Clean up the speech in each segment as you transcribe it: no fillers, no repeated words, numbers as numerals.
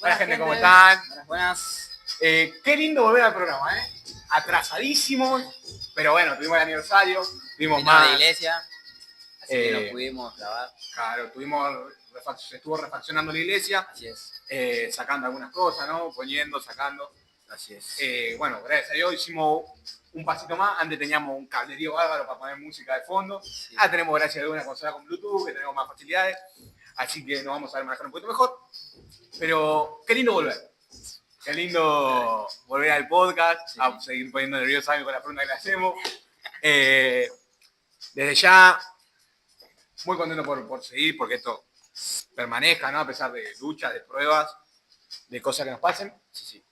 Hola gente, ¿cómo están? Buenas. Qué lindo volver al programa, ¿eh? Atrasadísimos, pero bueno, tuvimos el aniversario, tuvimos Vino a más. la iglesia, así que no pudimos grabar. Claro, se estuvo refaccionando la iglesia, Así es. sacando algunas cosas, ¿no? Poniendo, sacando. Así es. Bueno, gracias a Dios hicimos un pasito más. Antes teníamos un cablerío bárbaro para poner música de fondo. Sí. Ahora tenemos, gracias a Dios, una consola con Bluetooth, que tenemos más facilidades. Así que nos vamos a ver manejar un poquito mejor. Pero qué lindo volver. Qué lindo volver al podcast, Sí. a seguir poniendo nervioso a mí con la pregunta que le hacemos. Desde ya, muy contento por seguir, porque esto permanezca, ¿no? A pesar de luchas, de pruebas, de cosas que nos pasen. Sí.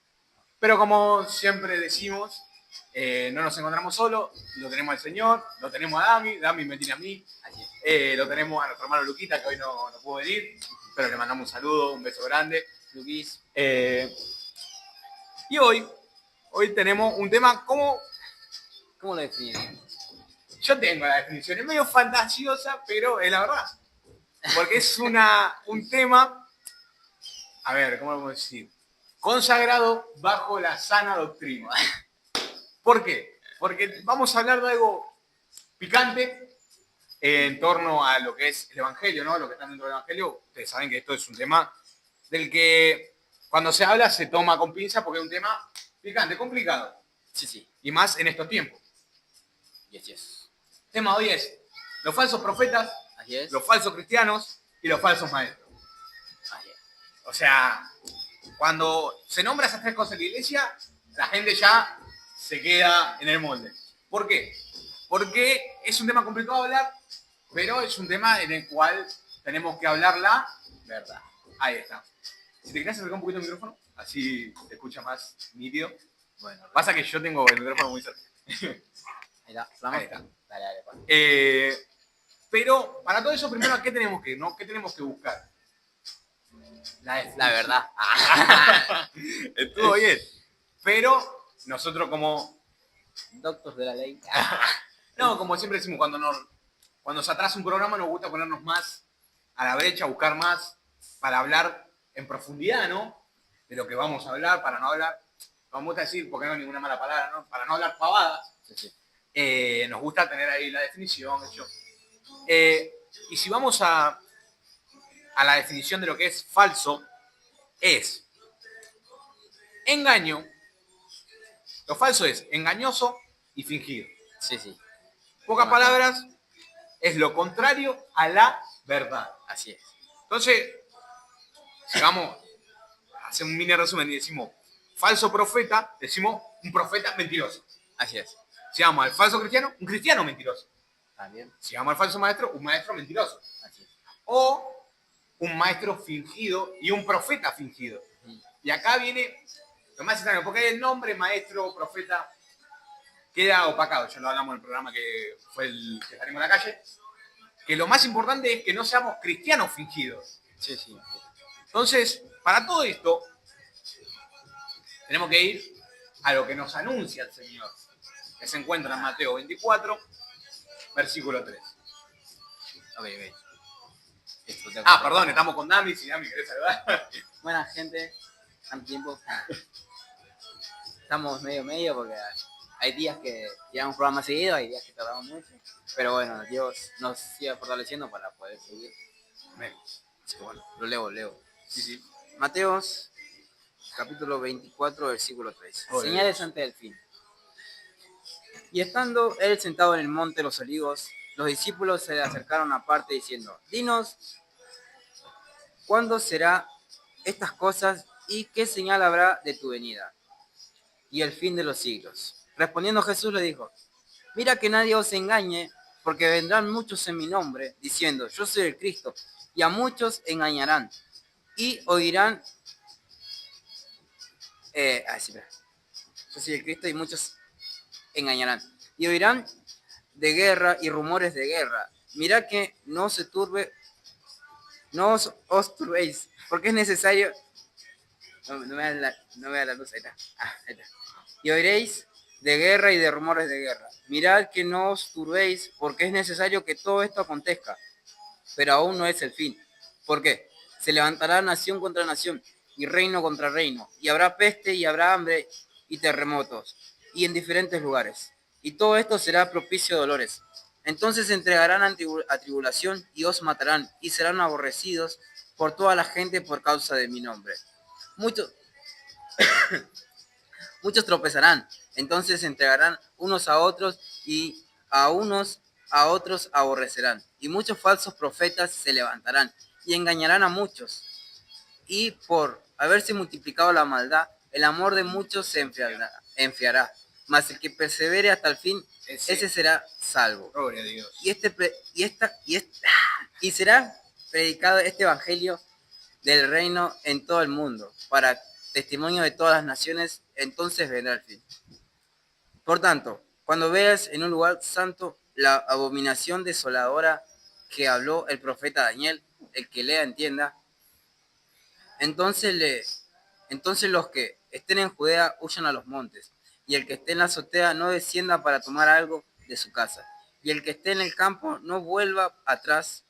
Pero como siempre decimos, no nos encontramos solos, lo tenemos al Señor, lo tenemos a Dami me tiene a mí, Así es. lo tenemos a nuestro hermano Luquita, que hoy no pudo venir, pero le mandamos un saludo, un beso grande. Luquis. Y hoy tenemos un tema como... ¿Cómo lo definimos? Yo tengo la definición, es medio fantasiosa, pero es la verdad. Porque es un tema, a ver, ¿cómo lo podemos decir? Consagrado bajo la sana doctrina. ¿Por qué? Porque vamos a hablar de algo picante en torno a lo que es el Evangelio, ¿no? Lo que está dentro del Evangelio. Ustedes saben que esto es un tema del que cuando se habla se toma con pinza porque es un tema picante, complicado. Sí. Y más en estos tiempos. Y así es. El tema de hoy es los falsos profetas, Así es. los falsos cristianos y los falsos maestros. Así es. O sea, cuando se nombra esas tres cosas en la iglesia, la gente ya se queda en el molde. ¿Por qué? Porque es un tema complicado de hablar, pero es un tema en el cual tenemos que hablar la verdad. Ahí está. Si te querés acercar un poquito el micrófono, así te escucha más nítido. Bueno, Pasa que yo tengo el micrófono muy cerca. ahí está. Ahí está. Dale, Juan. Pero para todo eso, primero, ¿qué tenemos que, no? ¿Qué tenemos que buscar? La verdad. Estuvo bien. Pero nosotros como... Doctor de la ley. No, como siempre decimos, cuando se atrasa un programa nos gusta ponernos más a la brecha, buscar más para hablar en profundidad, ¿no? De lo que vamos a hablar, para no hablar, nos gusta decir, porque no hay ninguna mala palabra, ¿no? Para no hablar pavadas. Sí. Nos gusta tener ahí la definición, eso. Y si vamos a la definición de lo que es falso, es engaño. Lo falso es engañoso y fingido. Sí. Pocas palabras, es lo contrario a la verdad. Así es. Entonces, si vamos a hacer un mini resumen y decimos falso profeta, decimos un profeta mentiroso. Así es. Si vamos al falso cristiano, un cristiano mentiroso. También. Si vamos al falso maestro, un maestro mentiroso. Así es. O un maestro fingido y un profeta fingido. Y acá viene lo más extraño, porque el nombre maestro, profeta, queda opacado. Ya lo hablamos en el programa que fue el que salimos a la calle. Que lo más importante es que no seamos cristianos fingidos. Sí. Entonces, para todo esto, tenemos que ir a lo que nos anuncia el Señor, que se encuentra en Mateo 24, versículo 3. Ok. Perdón, estamos con Dami, si Dami querés saludar. Buena gente, tanto tiempo. Estamos medio porque hay días que tiramos programas seguidos, hay días que tardamos mucho. Pero bueno, Dios nos sigue fortaleciendo para poder seguir. Así que bueno, lo leo. Sí. Mateos, capítulo 24, versículo 3. Oye. Señales antes del fin. Y estando él sentado en el monte de los olivos, los discípulos se le acercaron aparte diciendo, dinos, ¿cuándo será estas cosas y qué señal habrá de tu venida y el fin de los siglos? Respondiendo Jesús le dijo, mira que nadie os engañe, porque vendrán muchos en mi nombre, diciendo, yo soy el Cristo, y a muchos engañarán, y oirán, yo soy el Cristo, y muchos engañarán, y oirán de guerra y rumores de guerra. Mirad que no os turbéis, porque es necesario. No me da la luz, ahí está. Ahí está. Y oiréis de guerra y de rumores de guerra. Mirad que no os turbéis, porque es necesario que todo esto acontezca, pero aún no es el fin. ¿Por qué? Se levantará nación contra nación y reino contra reino, y habrá peste y habrá hambre y terremotos, y en diferentes lugares. Y todo esto será propicio de dolores. Entonces se entregarán a tribulación y os matarán, y serán aborrecidos por toda la gente por causa de mi nombre. Muchos, muchos tropezarán, entonces se entregarán unos a otros y a unos a otros aborrecerán. Y muchos falsos profetas se levantarán y engañarán a muchos. Y por haberse multiplicado la maldad, el amor de muchos se enfriará. Mas el que persevere hasta el fin, ese será salvo. Gloria a Dios. Y será predicado este evangelio del reino en todo el mundo, para testimonio de todas las naciones, entonces vendrá el fin. Por tanto, cuando veas en un lugar santo la abominación desoladora que habló el profeta Daniel, el que lea entienda, entonces los que estén en Judea huyan a los montes, y el que esté en la azotea no descienda para tomar algo de su casa, y el que esté en el campo no vuelva atrás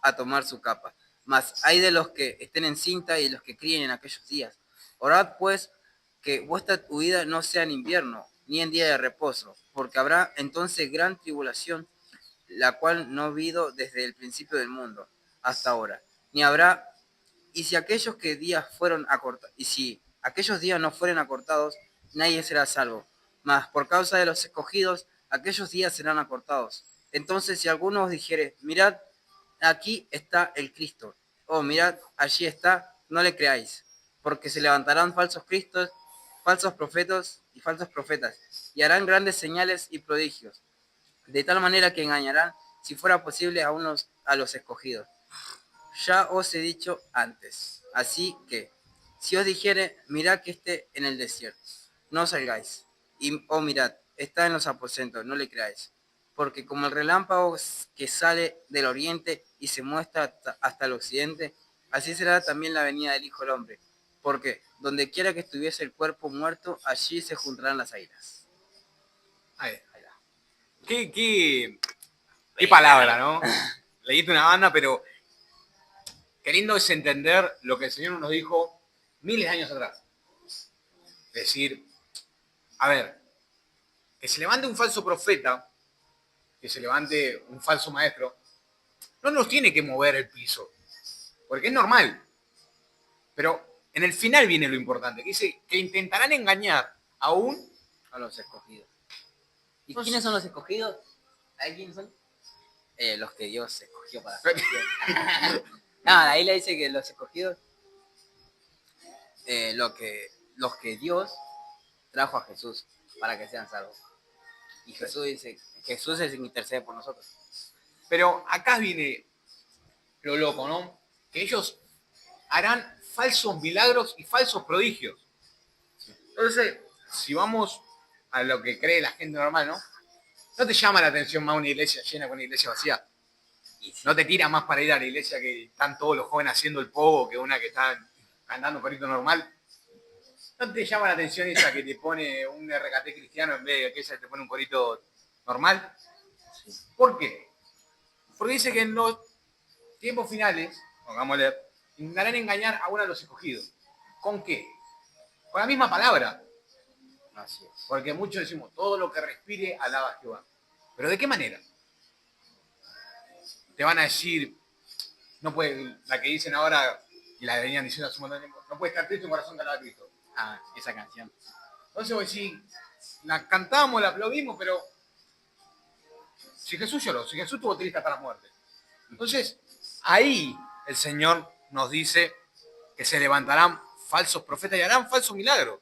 a tomar su capa. Mas hay de los que estén en cinta y de los que críen en aquellos días. Orad pues que vuestra huida no sea en invierno, ni en día de reposo, porque habrá entonces gran tribulación, la cual no ha habido desde el principio del mundo hasta ahora, ni habrá. Y si aquellos días no fueren acortados, nadie será salvo. Mas por causa de los escogidos, aquellos días serán acortados. Entonces, si alguno os dijere, mirad, aquí está el Cristo, o mirad, allí está, no le creáis, porque se levantarán falsos cristos, falsos profetas, y harán grandes señales y prodigios, de tal manera que engañarán, si fuera posible, a los escogidos. Ya os he dicho antes. Así que, si os dijere, mirad que esté en el desierto, no salgáis. Mirad, está en los aposentos, no le creáis. Porque como el relámpago que sale del oriente y se muestra hasta el occidente, así será también la venida del Hijo del Hombre. Porque donde quiera que estuviese el cuerpo muerto, allí se juntarán las águilas. Ahí va. Qué palabra, ¿no? Leíste una banda, pero qué lindo es entender lo que el Señor nos dijo miles de años atrás. Es decir, a ver, que se levante un falso profeta, que se levante un falso maestro, no nos tiene que mover el piso, porque es normal. Pero en el final viene lo importante, que dice que intentarán engañar aún A los escogidos. ¿Y Entonces, quiénes son los escogidos? ¿Ahí quiénes son? Los que Dios escogió para Nada, ahí le dice que los escogidos, los que Dios trajo a Jesús para que sean salvos. Y Jesús dice, Jesús es el que intercede por nosotros. Pero acá viene lo loco, ¿no? Que ellos harán falsos milagros y falsos prodigios. Entonces, si vamos a lo que cree la gente normal, ¿no? ¿No te llama la atención más una iglesia llena con una iglesia vacía? Y sí, ¿No te tira más para ir a la iglesia que están todos los jóvenes haciendo el pogo que una que están cantando corito normal? ¿No te llama la atención esa que te pone un RKT cristiano en vez de aquella que te pone un corito normal? sí. ¿Por qué? Porque dice que en los tiempos finales, vamos a leer, intentarán engañar a uno de los escogidos. ¿Con qué? Con la misma palabra. Así es. Porque muchos decimos, todo lo que respire alaba a Jehová. ¿Pero de qué manera? Te van a decir, no puede, la que dicen ahora, y la venían diciendo hace un montón de tiempo, no puede estar triste un corazón que alaba a Cristo. Ah, esa canción. Entonces vos decís, la cantamos, la aplaudimos, pero si Jesús lloró, si Jesús tuvo triste hasta la muerte. Entonces, ahí el Señor nos dice que se levantarán falsos profetas y harán falsos milagros.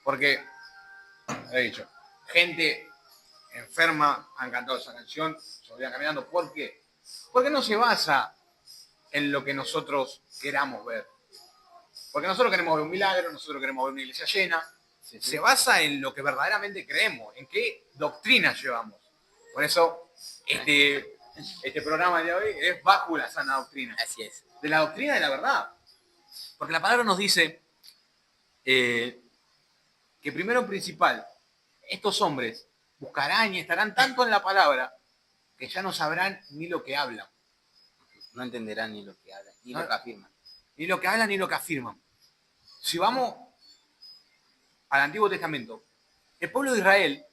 Porque, he dicho, gente enferma han cantado esa canción, se volvían caminando. ¿Por qué? Porque no se basa en lo que nosotros queramos ver. Porque nosotros queremos ver un milagro, nosotros queremos ver una iglesia llena. Sí, sí. Se basa en lo que verdaderamente creemos, en qué doctrina llevamos. Por eso, este programa de hoy es bajo la sana doctrina. Así es. De la doctrina de la verdad. Porque la palabra nos dice que primero principal, estos hombres buscarán y estarán tanto en la palabra que ya no sabrán ni lo que hablan. No entenderán ni lo que hablan, ni No. lo que afirman. Ni lo que hablan ni lo que afirman. Si vamos al Antiguo Testamento, el pueblo de Israel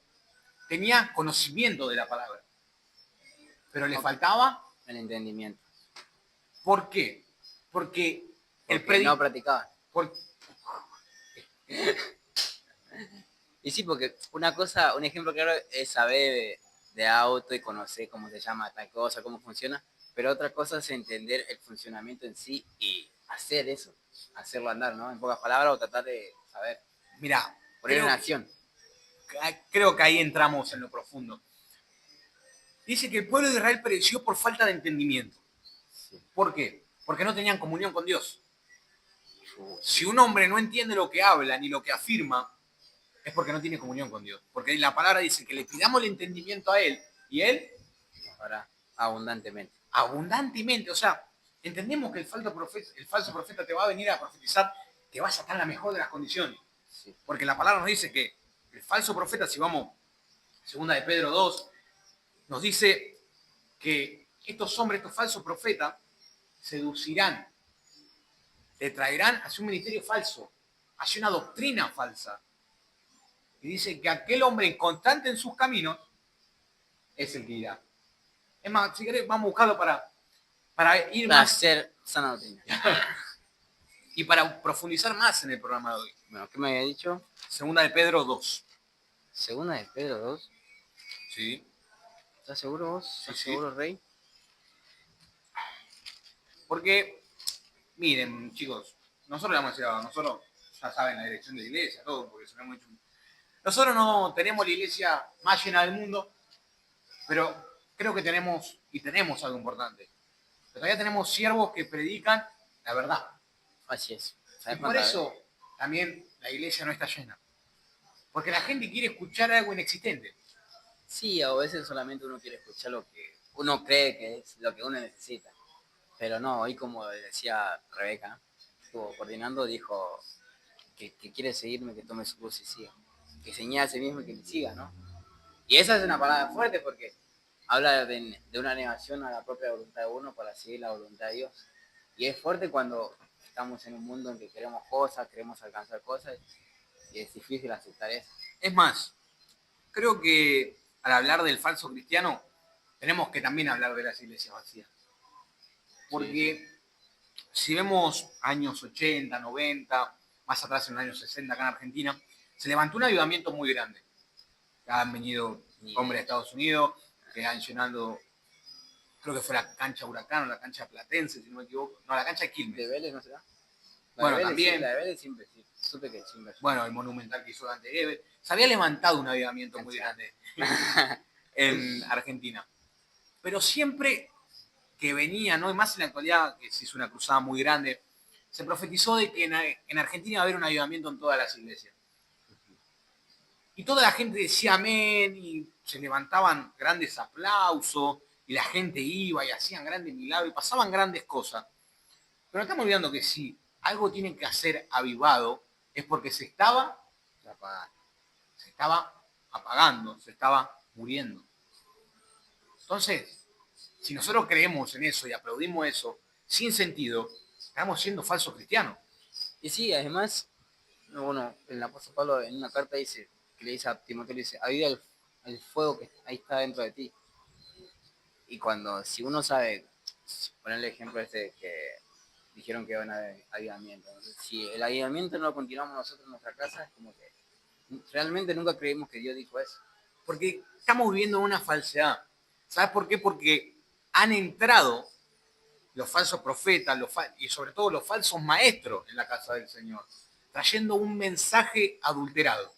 tenía conocimiento de la palabra, pero le faltaba. El entendimiento. ¿Por qué? Porque Porque no practicaban. por- Y sí, porque una cosa, un ejemplo claro es saber de auto y conocer cómo se llama tal cosa, cómo funciona, pero otra cosa es entender el funcionamiento en sí y hacer eso, hacerlo andar, ¿no? En pocas palabras, o tratar de saber, Mira, poner en acción. creo que ahí entramos en lo profundo. Dice que el pueblo de Israel pereció por falta de entendimiento. Sí. ¿Por qué? Porque no tenían comunión con Dios. Si un hombre no entiende lo que habla ni lo que afirma, es porque no tiene comunión con Dios. Porque la palabra dice que le pidamos el entendimiento a Él y Él Nos hará abundantemente. abundantemente. O sea, entendemos que el falso profeta te va a venir a profetizar, te va a sacar la mejor de las condiciones. Sí. Porque la palabra nos dice que el falso profeta, si vamos, segunda de Pedro 2, nos dice que estos hombres, estos falsos profetas, seducirán, te traerán hacia un ministerio falso, hacia una doctrina falsa. Y dice que aquel hombre inconstante en sus caminos es el que irá. Es más, si querés, vamos a buscarlo para ir Para más hacer sana doctrina. y para profundizar más en el programa de hoy. Bueno, ¿qué me había dicho? Segunda de Pedro 2. Segunda de Pedro 2. Sí. ¿Estás seguro vos? Sí, ¿Estás sí. seguro, Rey? Porque, miren, chicos, nosotros le vamos a decir, nosotros ya saben la dirección de la iglesia, todo, porque se lo hemos hecho. Nosotros no tenemos la iglesia más llena del mundo, pero creo que tenemos algo importante. Todavía tenemos siervos que predican la verdad. Así es. Y por eso también la iglesia no está llena. Porque la gente quiere escuchar algo inexistente. Sí, a veces solamente uno quiere escuchar lo que uno cree que es lo que uno necesita. Pero no, hoy como decía Rebeca, estuvo coordinando, dijo que quiere seguirme, que tome su cruz y siga. Que señale a sí mismo y que me siga, ¿no? Y esa es una palabra fuerte porque habla de una negación a la propia voluntad de uno para seguir la voluntad de Dios. Y es fuerte cuando estamos en un mundo en que queremos cosas, queremos alcanzar cosas, y es difícil aceptar eso. Es más, creo que al hablar del falso cristiano, tenemos que también hablar de las iglesias vacías. Porque si vemos años 80, 90, más atrás en los años 60 acá en Argentina, se levantó un avivamiento muy grande. Han venido hombres de Estados Unidos que han llenado, creo que fue la cancha Huracán o la cancha Platense, si no me equivoco. No, la cancha de Quilmes. ¿De Vélez no será? Bueno, también. Sí, la de Vélez siempre, sí. Supe que siempre. Bueno, el Monumental que hizo Dante Gebel. Se había levantado un avivamiento muy grande en Argentina. Pero siempre que venía, ¿no? Y más en la actualidad, que se hizo una cruzada muy grande, se profetizó de que en Argentina iba a haber un avivamiento en todas las iglesias. Y toda la gente decía amén, y se levantaban grandes aplausos, y la gente iba y hacían grandes milagros, y pasaban grandes cosas. Pero estamos olvidando que si algo tiene que ser avivado, es porque se estaba apagando, se estaba muriendo. Entonces, si nosotros creemos en eso y aplaudimos eso, sin sentido, estamos siendo falsos cristianos. Y sí, además, bueno, el apóstol Pablo en una carta dice, que le dice a Timoteo, le dice, aviva el fuego que ahí está dentro de ti. Y cuando, si uno sabe, ponerle el ejemplo este que dijeron que van a haber avivamiento. Entonces, si el avivamiento no lo continuamos nosotros en nuestra casa, es como que realmente nunca creímos que Dios dijo eso. Porque estamos viviendo una falsedad. ¿Sabes por qué? Porque han entrado los falsos profetas y sobre todo los falsos maestros en la casa del Señor, trayendo un mensaje adulterado.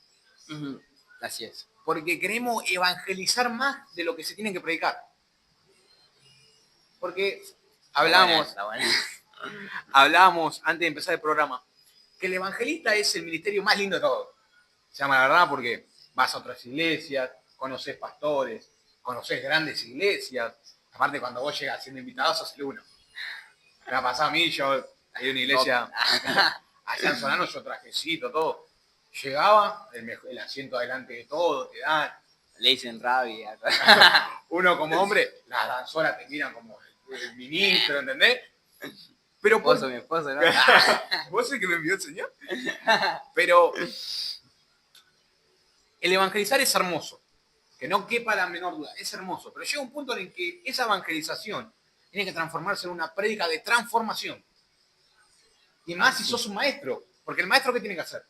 Así es. Porque queremos evangelizar más de lo que se tiene que predicar. Porque hablábamos antes de empezar el programa que el evangelista es el ministerio más lindo de todos. Se llama la verdad porque vas a otras iglesias, conoces pastores, conoces grandes iglesias. Aparte, cuando vos llegas siendo invitado, sos el uno. Me ha pasado a mí, yo hay una iglesia allá en Solano, yo trajecito, todo. Llegaba, el asiento adelante de todo, te dan. Le dicen rabia. Uno como hombre, las danzoras te miran como el ministro, ¿entendés? Pero Mi esposo, ¿no? ¿Vos sos el que me envió el Señor? Pero el evangelizar es hermoso, que no quepa la menor duda, es hermoso, pero llega un punto en el que esa evangelización tiene que transformarse en una prédica de transformación. Y más si sos un maestro, porque el maestro ¿qué tiene que hacer?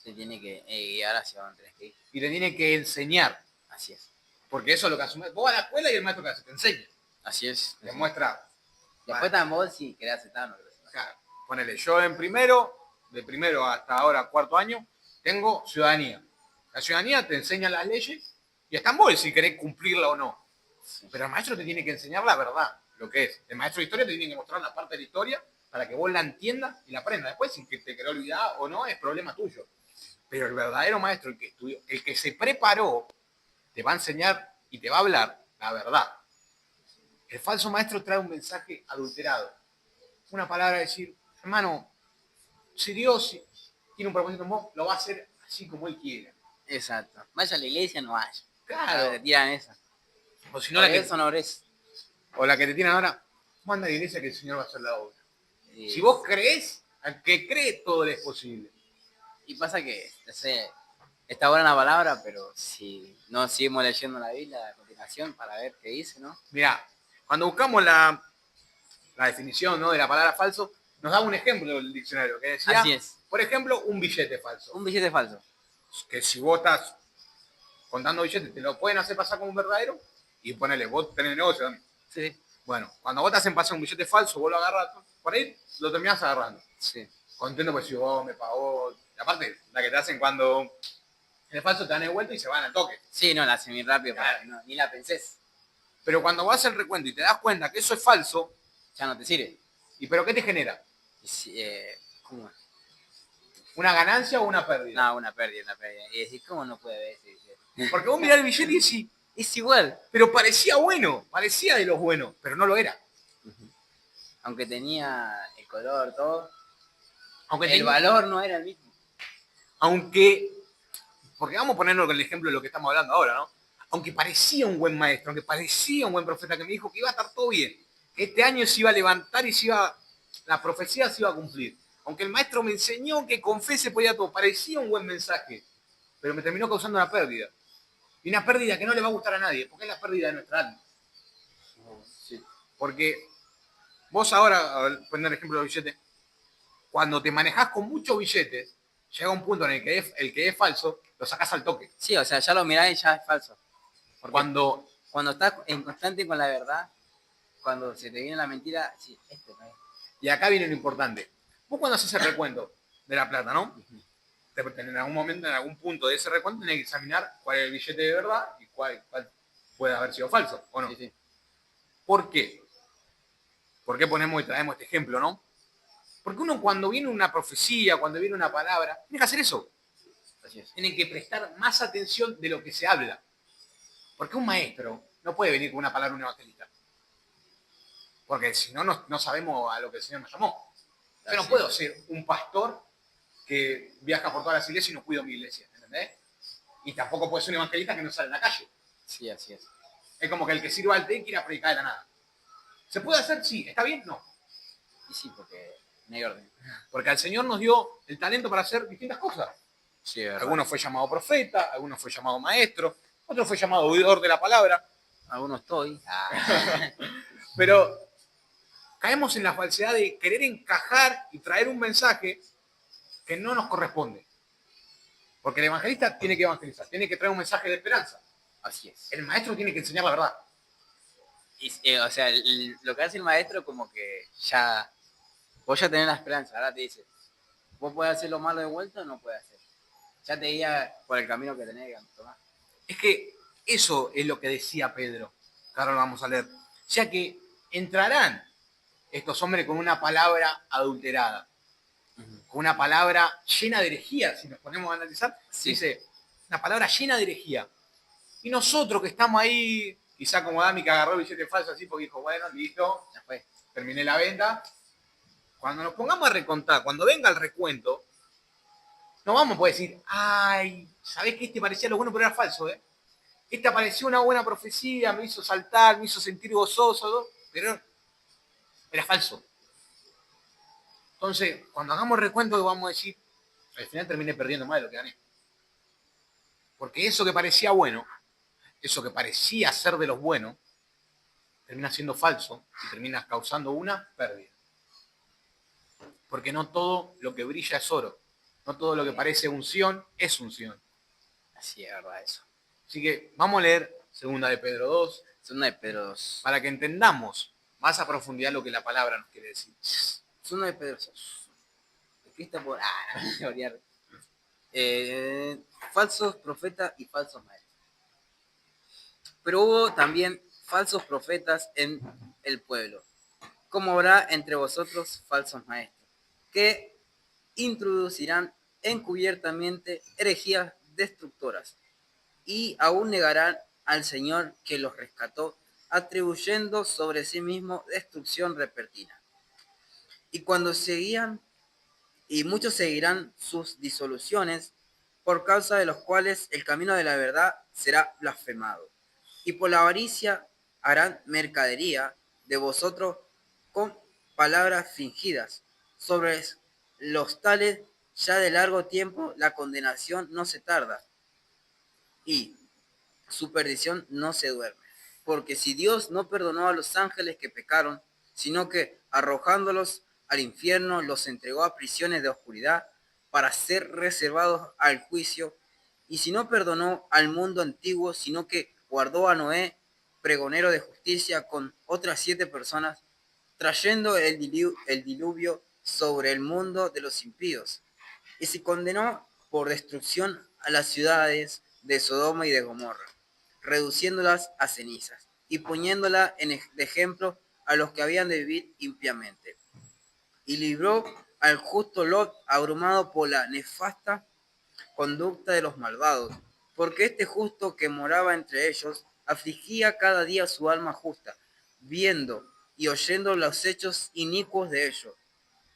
Se tiene que guiar hacia donde tenés que ir. Y te tiene que enseñar, Así es. porque eso es lo que hace un maestro. Vos vas a la escuela y el maestro ¿qué hace? Te enseña, Así es. te muestra. Después también vos si querés aceptar o no querés aceptar. Claro, ponele, yo en primero, de primero hasta ahora cuarto año, tengo ciudadanía. La ciudadanía te enseña las leyes y está en vos si querés cumplirla o no. Sí. Pero el maestro te tiene que enseñar la verdad, lo que es. El maestro de historia te tiene que mostrar la parte de la historia para que vos la entiendas y la aprendas. Después, si te querés olvidar o no, es problema tuyo. Pero el verdadero maestro, el que estudió, el que se preparó, te va a enseñar y te va a hablar la verdad. El falso maestro trae un mensaje adulterado. Una palabra de decir, hermano, si Dios tiene un propósito en vos, lo va a hacer así como Él quiera. Exacto. Vaya a la iglesia, no vaya. Claro. Te tiran esa. O si no, la que, Eso no eres. o la que te tiran ahora, manda a la iglesia que el Señor va a hacer la obra. Si vos creés, al que cree todo le es posible. Y pasa que, no sé, está buena la palabra, pero si no seguimos leyendo la Biblia a continuación para ver qué dice, ¿no? Mirá, cuando buscamos la definición, ¿no?, de la palabra falso, nos da un ejemplo del diccionario que decía, Así es. por ejemplo, un billete falso. Un billete falso. Que si vos estás contando billetes, te lo pueden hacer pasar como un verdadero y ponele, vos tenés negocio. Sí. Bueno, cuando vos te hacen pasar un billete falso, vos lo agarras, por ahí lo terminás agarrando. Sí. Contento pues si vos me pagó. Y aparte, la que te hacen cuando el falso te dan el vuelto y se van al toque. Sí, no, la hace muy rápido, Claro. no, ni la pensés. Pero cuando vas al recuento y te das cuenta que eso es falso, Ya no te sirve. ¿y pero qué te genera? Y ¿cómo? ¿Una ganancia o una pérdida? No, una pérdida. Y decís, ¿cómo no puede ver ese billete? Porque vos mirás el billete y decís, Es igual. pero parecía bueno, parecía de los buenos, pero no lo era. Aunque tenía el color, todo, Aunque el valor no era el mismo. Aunque, porque vamos a ponerlo con el ejemplo de lo que estamos hablando ahora, ¿no? Aunque parecía un buen maestro, aunque parecía un buen profeta que me dijo que iba a estar todo bien, que este año se iba a levantar y la profecía se iba a cumplir. Aunque el maestro me enseñó que con fe se podía todo, parecía un buen mensaje, pero me terminó causando una pérdida. Y una pérdida que no le va a gustar a nadie, porque es la pérdida de nuestra alma. Sí. Porque vos ahora, a poner el ejemplo de los billetes, cuando te manejás con muchos billetes, llega un punto en el que el que es falso, lo sacás al toque. Sí, o sea, ya lo mirás y ya es falso. Porque Cuando estás en constante con la verdad, cuando se te viene la mentira, sí, no es. Y acá viene lo importante. Vos cuando haces el recuento de la plata, ¿no? En algún momento, en algún punto de ese recuento, tenés que examinar cuál es el billete de verdad y cuál puede haber sido falso, ¿o no? Sí, sí. ¿Por qué? ¿Por qué ponemos y traemos este ejemplo, no? Porque uno cuando viene una profecía, cuando viene una palabra, tiene que hacer eso. Así es. Tiene que prestar más atención de lo que se habla. Porque un maestro no puede venir con una palabra un evangelista. Porque si no, no sabemos a lo que el Señor nos llamó. Yo no puedo ser un pastor que viaja por todas las iglesias y no cuido mi iglesia, ¿entendés? Y tampoco puedo ser un evangelista que no sale a la calle. Sí, así es. Es como que el que sirva al té quiera predicar de la nada. ¿Se puede hacer? Sí. ¿Está bien? No. Y sí, porque no hay orden. Porque al Señor nos dio el talento para hacer distintas cosas. Sí, es verdad. Algunos fue llamado profeta, algunos fue llamado maestro, otro fue llamado oidor de la palabra. Algunos estoy. Pero caemos en la falsedad de querer encajar y traer un mensaje que no nos corresponde. Porque el evangelista tiene que evangelizar, tiene que traer un mensaje de esperanza. Así es. El maestro tiene que enseñar la verdad. Y, o sea, lo que hace el maestro como que ya, vos ya tenés la esperanza, ahora te dice, vos podés hacer lo malo de vuelta o no podés hacer. Ya te guía por el camino que tenés que tomar. Es que eso es lo que decía Pedro, que ahora lo vamos a leer. Ya que entrarán estos hombres con una palabra adulterada, con una palabra llena de herejía, si nos ponemos a analizar, Sí. dice, una palabra llena de herejía. Y nosotros que estamos ahí, quizá como Dami que agarró el billete falso así porque dijo, bueno, listo, Ya fue. terminé la venta. Cuando nos pongamos a recontar, cuando venga el recuento, no vamos a poder decir, ay, ¿sabés que este parecía lo bueno pero era falso, eh? Este apareció una buena profecía, me hizo saltar, me hizo sentir gozoso, ¿no? Pero era falso. Entonces, cuando hagamos recuento, vamos a decir, al final terminé perdiendo más de lo que gané. Porque eso que parecía bueno, eso que parecía ser de los buenos, termina siendo falso y termina causando una pérdida. Porque no todo lo que brilla es oro. No todo lo que parece unción es unción. Así es verdad eso. Así que vamos a leer 2 de Pedro 2. Segunda de Pedro 2. Para que entendamos más a profundidad lo que la palabra nos quiere decir. Segunda de Pedro 2. Escrita por... falsos profetas y falsos maestros. Pero hubo también falsos profetas en el pueblo, como habrá entre vosotros falsos maestros, que introducirán encubiertamente herejías destructoras y aún negarán al Señor que los rescató, atribuyendo sobre sí mismo destrucción repentina. Y cuando seguían, y muchos seguirán sus disoluciones, por causa de los cuales el camino de la verdad será blasfemado. Y por la avaricia harán mercadería de vosotros con palabras fingidas. Sobre los tales ya de largo tiempo la condenación no se tarda y su perdición no se duerme. Porque si Dios no perdonó a los ángeles que pecaron, sino que arrojándolos al infierno los entregó a prisiones de oscuridad para ser reservados al juicio, y si no perdonó al mundo antiguo, sino que guardó a Noé, pregonero de justicia, con otras 7 personas, trayendo el diluvio sobre el mundo de los impíos, y se condenó por destrucción a las ciudades de Sodoma y de Gomorra, reduciéndolas a cenizas y poniéndola de ejemplo a los que habían de vivir impiamente. Y libró al justo Lot, abrumado por la nefasta conducta de los malvados, porque este justo que moraba entre ellos afligía cada día su alma justa, viendo y oyendo los hechos inicuos de ellos.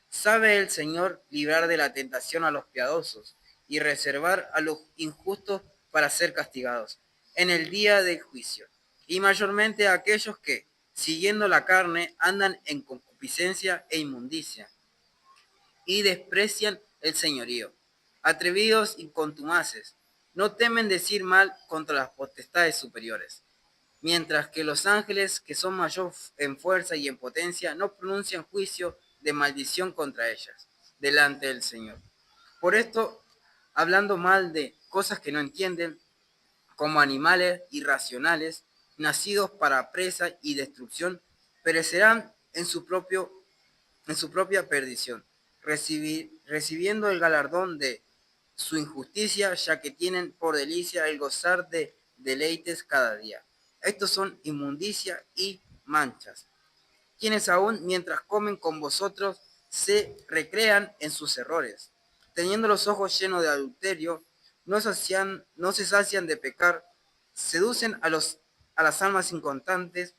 Sabe el Señor librar de la tentación a los piadosos y reservar a los injustos para ser castigados en el día del juicio, y mayormente a aquellos que, siguiendo la carne, andan en concupiscencia e inmundicia, y desprecian el señorío. Atrevidos y contumaces, no temen decir mal contra las potestades superiores, mientras que los ángeles, que son mayor en fuerza y en potencia, no pronuncian juicio de maldición contra ellas, delante del Señor. Por esto, hablando mal de cosas que no entienden, como animales irracionales, nacidos para presa y destrucción, perecerán en su propia perdición, recibiendo el galardón de su injusticia, ya que tienen por delicia el gozar de deleites cada día. Estos son inmundicia y manchas, quienes aún mientras comen con vosotros se recrean en sus errores, teniendo los ojos llenos de adulterio, no se sacian de pecar, seducen a las almas inconstantes,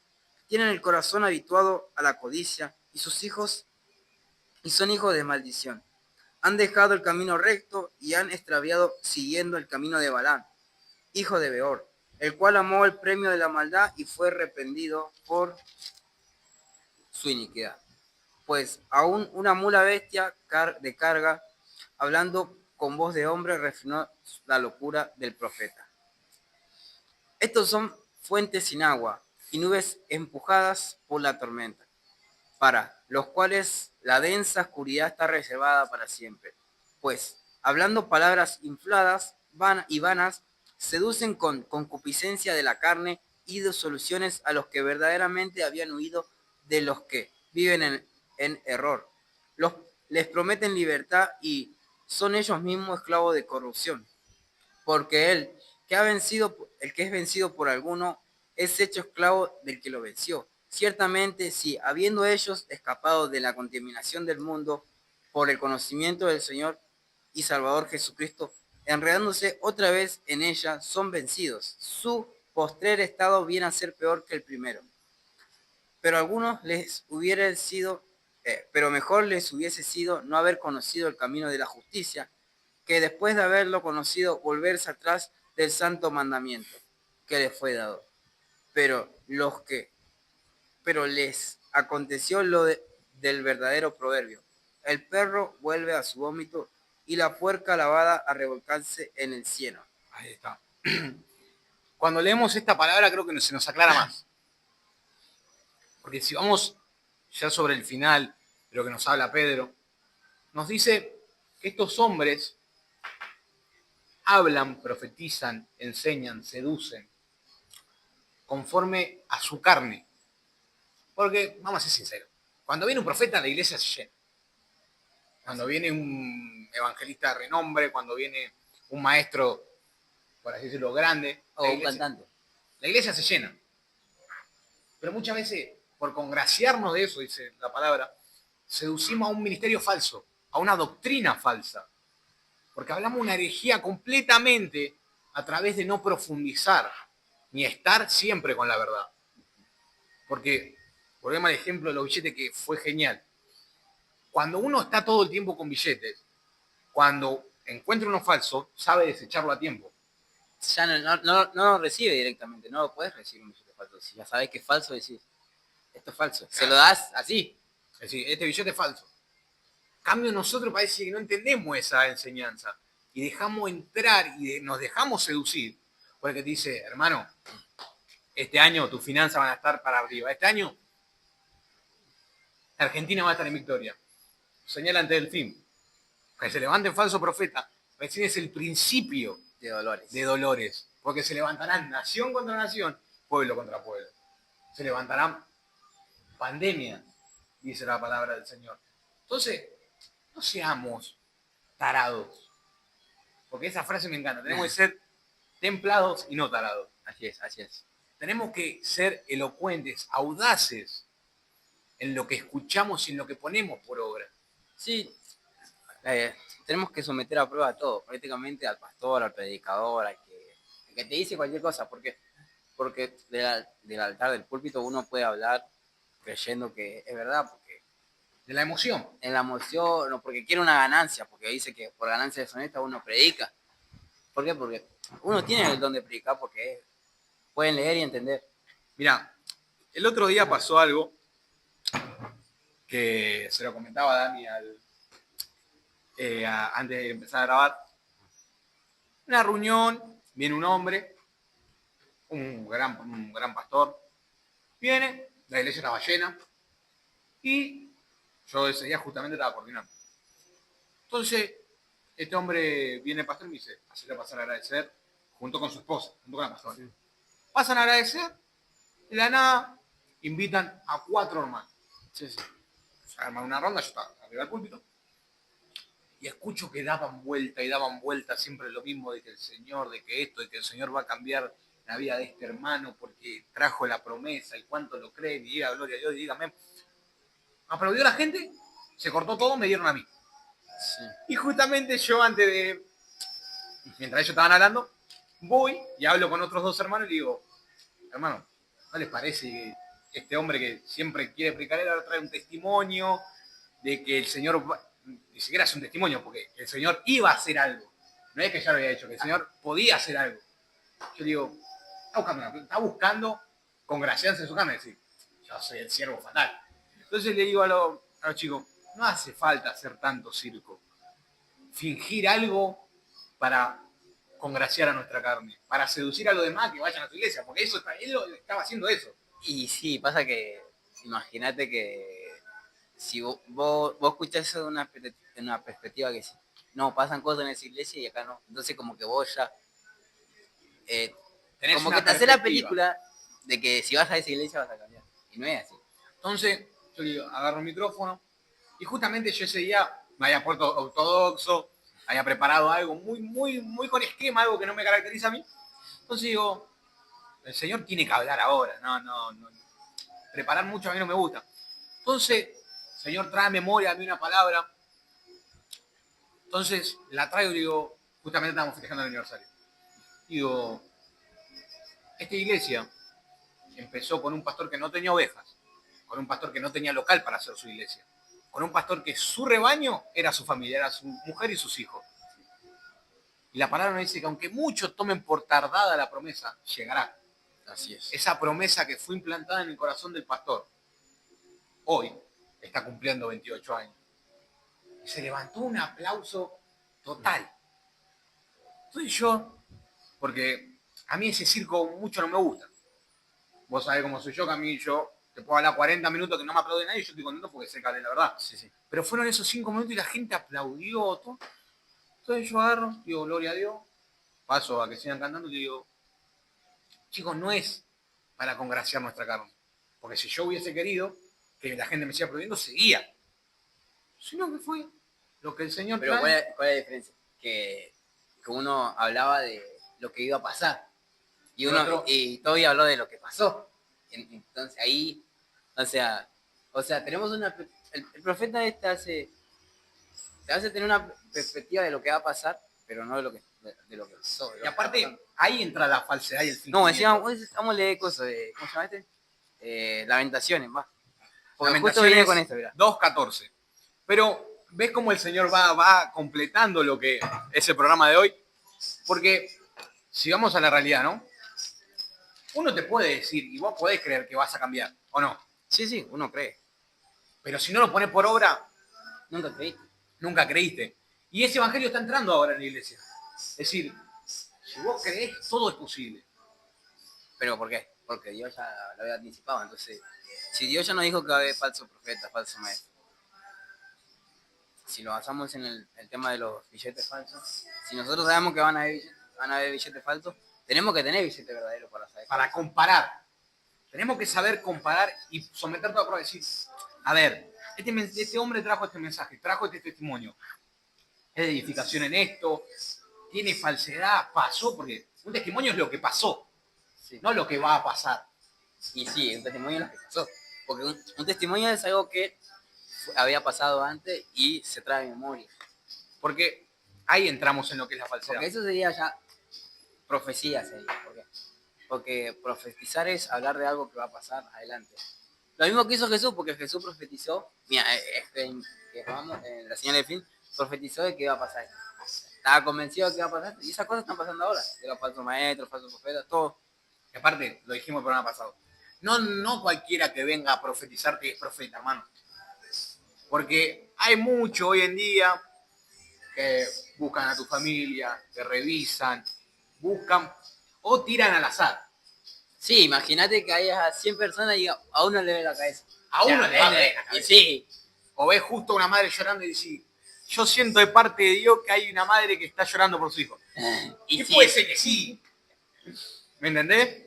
tienen el corazón habituado a la codicia, y son hijos de maldición. Han dejado el camino recto y han extraviado siguiendo el camino de Balaam, hijo de Beor, el cual amó el premio de la maldad y fue reprendido por su iniquidad. Pues aún una mula bestia de carga, hablando con voz de hombre, refinó la locura del profeta. Estos son fuentes sin agua y nubes empujadas por la tormenta, para los cuales la densa oscuridad está reservada para siempre. Pues, hablando palabras infladas y vanas, seducen con concupiscencia de la carne y de soluciones a los que verdaderamente habían huido de los que viven en error. Les prometen libertad y son ellos mismos esclavos de corrupción. Porque el que es vencido por alguno, es hecho esclavo del que lo venció. Ciertamente, si habiendo ellos escapado de la contaminación del mundo por el conocimiento del Señor y Salvador Jesucristo, enredándose otra vez en ella, son vencidos. Su postrer estado viene a ser peor que el primero. Pero a algunos pero mejor les hubiese sido no haber conocido el camino de la justicia, que después de haberlo conocido volverse atrás del santo mandamiento que les fue dado. Pero les aconteció del verdadero proverbio: el perro vuelve a su vómito y la puerca lavada a revolcarse en el cieno. Ahí está. Cuando leemos esta palabra creo que se nos aclara más. Porque si vamos ya sobre el final de lo que nos habla Pedro, nos dice que estos hombres hablan, profetizan, enseñan, seducen, conforme a su carne. Porque, vamos a ser sinceros, cuando viene un profeta la iglesia se llena. Cuando viene un evangelista de renombre, cuando viene un maestro, por así decirlo, grande, O un cantante. la iglesia se llena. Pero muchas veces, por congraciarnos de eso, dice la palabra, seducimos a un ministerio falso, a una doctrina falsa. Porque hablamos una herejía completamente a través de no profundizar, ni estar siempre con la verdad. Porque, volvemos al ejemplo de los billetes que fue genial. Cuando uno está todo el tiempo con billetes, cuando encuentra uno falso, sabe desecharlo a tiempo. Ya no lo recibe directamente, no lo puedes recibir un billete falso. Si ya sabes que es falso, decís, esto es falso. Se lo das así. Es decir, este billete es falso. En cambio, nosotros parece que no entendemos esa enseñanza y dejamos entrar y nos dejamos seducir. Porque te dice, hermano, este año tus finanzas van a estar para arriba. Este año Argentina va a estar en victoria. Señala ante el fin. Que se levante el falso profeta, recién es el principio De dolores. porque se levantarán nación contra nación, pueblo contra pueblo. Se levantarán pandemia, dice la palabra del Señor. Entonces, no seamos tarados, porque esa frase me encanta. Tenemos que ser templados y no tarados. Así es, así es. Tenemos que ser elocuentes, audaces en lo que escuchamos y en lo que ponemos por obra. Sí, tenemos que someter a prueba a todo, prácticamente al pastor, al predicador, al que te dice cualquier cosa, porque del altar del púlpito uno puede hablar creyendo que es verdad, porque De la emoción. en la emoción, no, porque quiere una ganancia, porque dice que por ganancia deshonesta uno predica. ¿Por qué? Porque uno tiene el don de predicar, porque pueden leer y entender. Mirá, el otro día pasó algo que se lo comentaba a Dani antes de empezar a grabar. Una reunión, viene un hombre, un gran pastor, viene, la iglesia estaba llena, y yo ese día justamente estaba coordinando. Entonces, este hombre viene el pastor y me dice, hacerle pasar a agradecer, junto con su esposa, junto con la pastora. Sí. Pasan a agradecer, de la nada, invitan a 4 hermanos. Sí, sí. Se arman una ronda, yo estaba arriba del púlpito, y escucho que daban vuelta siempre lo mismo de que el Señor, de que esto, de que el Señor va a cambiar la vida de este hermano porque trajo la promesa y cuánto lo creen, y diga gloria a Dios y dígame. Aplaudió la gente, se cortó todo, me dieron a mí. Sí. Y justamente yo mientras ellos estaban hablando, voy y hablo con otros 2 hermanos y le digo, hermano, ¿no les parece que este hombre que siempre quiere predicar, él ahora trae un testimonio de que el Señor, ni siquiera es un testimonio, porque el Señor iba a hacer algo? No es que ya lo había hecho, que el Señor podía hacer algo. Yo digo, está buscando congraciarse en su carne, decir, yo soy el siervo fatal. Entonces le digo a los chicos, no hace falta hacer tanto circo. Fingir algo para congraciar a nuestra carne, para seducir a los demás que vayan a tu iglesia, porque él estaba haciendo eso. Y sí, pasa que, imagínate que si vos escuchás eso de una perspectiva que no, pasan cosas en esa iglesia y acá no. Entonces como que vos ya, como que te hace la película de que si vas a esa iglesia vas a cambiar. Y no es así. Entonces, yo digo, agarro el micrófono, y justamente yo ese día me había puesto ortodoxo, había preparado algo muy con esquema, algo que no me caracteriza a mí. Entonces digo, el Señor tiene que hablar ahora, no. Preparar mucho a mí no me gusta. Entonces, Señor, trae memoria a mí una palabra. Entonces, la traigo y digo, justamente estamos festejando el aniversario. Digo, esta iglesia empezó con un pastor que no tenía ovejas, con un pastor que no tenía local para hacer su iglesia, con un pastor que su rebaño era su familia, era su mujer y sus hijos. Y la palabra nos dice que aunque muchos tomen por tardada la promesa, llegará. Así es. Esa promesa que fue implantada en el corazón del pastor, hoy está cumpliendo 28 años. Y se levantó un aplauso total. Entonces yo, porque a mí ese circo mucho no me gusta. Vos sabés cómo soy yo, que a mí yo te puedo hablar 40 minutos que no me aplaude nadie y yo estoy contento porque sé que hablé la verdad. Sí, sí. Pero fueron esos 5 minutos y la gente aplaudió. Todo. Entonces yo agarro, digo, gloria a Dios, paso a que sigan cantando y digo, chicos, no es para congraciar nuestra carne. Porque si yo hubiese querido que la gente me siga aplaudiendo, seguía. Sino que fue lo que el Señor Pero trae. ¿cuál es la diferencia? Que uno hablaba de lo que iba a pasar. Y y todavía habló de lo que pasó. Entonces ahí, o sea, tenemos el profeta te hace tener una perspectiva de lo que va a pasar, pero no de lo que pasó. Y aparte, ahí entra la falsedad y el No, fingimiento. encima, vamos a leer cosas de, ¿cómo se llama este? Lamentaciones, va. Porque justo Lamentaciones viene con esto, mirá. 2:14. Pero, ¿ves cómo el Señor va completando lo que es el programa de hoy? Porque, si vamos a la realidad, ¿no? Uno te puede decir, y vos podés creer que vas a cambiar, ¿o no? Sí, sí, uno cree. Pero si no lo pones por obra, Nunca creíste. nunca creíste. Y ese evangelio está entrando ahora en la iglesia. Es decir, si vos creés, todo es posible. ¿Pero por qué? Porque Dios ya lo había anticipado. Entonces, si Dios ya nos dijo que va a haber falso profeta, falso maestro, si lo basamos en el tema de los billetes falsos, si nosotros sabemos que van a haber billetes falsos, tenemos que tener billetes verdaderos para saber. Para comparar. Tenemos que saber comparar y someter todo a prueba y decir, a ver, este hombre trajo este mensaje, trajo este testimonio. Es de edificación en esto, tiene falsedad, pasó, porque un testimonio es lo que pasó, Sí. no lo que va a pasar. Y sí, un testimonio es lo que pasó. Porque un testimonio es algo que había pasado antes y se trae memoria. Porque ahí entramos en lo que es la falsedad. Porque eso sería ya profecía, sería. ¿Por qué? Porque profetizar es hablar de algo que va a pasar adelante. Lo mismo que hizo Jesús, porque Jesús profetizó, mira, en la señal del fin, profetizó de que iba a pasar. Estaba convencido de que iba a pasar, y esas cosas están pasando ahora, de los falsos maestros, falsos profetas, todo. Y aparte, lo dijimos el programa pasado, no cualquiera que venga a profetizarte es profeta, hermano. Porque hay mucho hoy en día que buscan a tu familia, que revisan, buscan o tiran al azar. Sí, imagínate que haya 100 personas y a uno le ve la cabeza. A uno le ve la Y cabeza. sí. O ves justo una madre llorando y dices, yo siento de parte de Dios que hay una madre que está llorando por su hijo. Y sí. puede ser que sí. ¿Me entendés?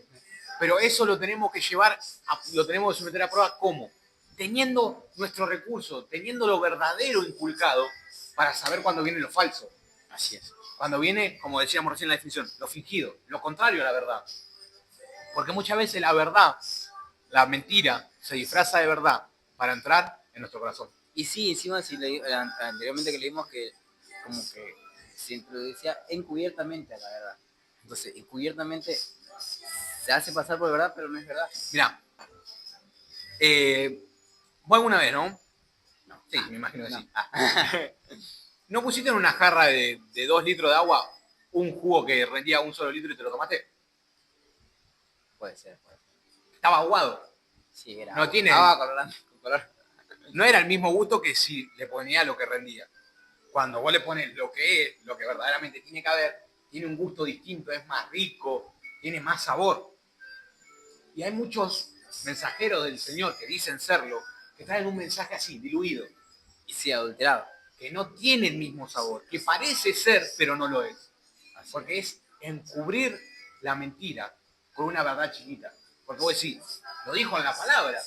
Pero eso lo tenemos que llevar, lo tenemos que someter a prueba, ¿cómo? Teniendo nuestro recurso, teniendo lo verdadero inculcado para saber cuándo viene lo falso. Así es. Cuando viene, como decíamos recién en la definición, lo fingido, lo contrario a la verdad. Porque muchas veces la verdad, la mentira, se disfraza de verdad para entrar en nuestro corazón. Y sí, encima anteriormente que leímos que como que se introducía encubiertamente a la verdad. Entonces, encubiertamente se hace pasar por verdad, pero no es verdad. Mirá, vos alguna vez, ¿no? No. Sí, me imagino que No. sí. ¿No pusiste en una jarra de 2 litros de agua un jugo que rendía 1 solo litro y te lo tomaste? Puede ser. Estaba aguado. Sí, era. No tiene. Con color. No era el mismo gusto que si le ponía lo que rendía. Cuando vos le pones lo que verdaderamente tiene que haber, tiene un gusto distinto, es más rico, tiene más sabor. Y hay muchos mensajeros del Señor que dicen serlo, que traen un mensaje así, diluido. Y sí, adulterado. Que no tiene el mismo sabor, que parece ser, pero no lo es. Porque es encubrir la mentira con una verdad chiquita. Porque vos decís, lo dijo en la palabra.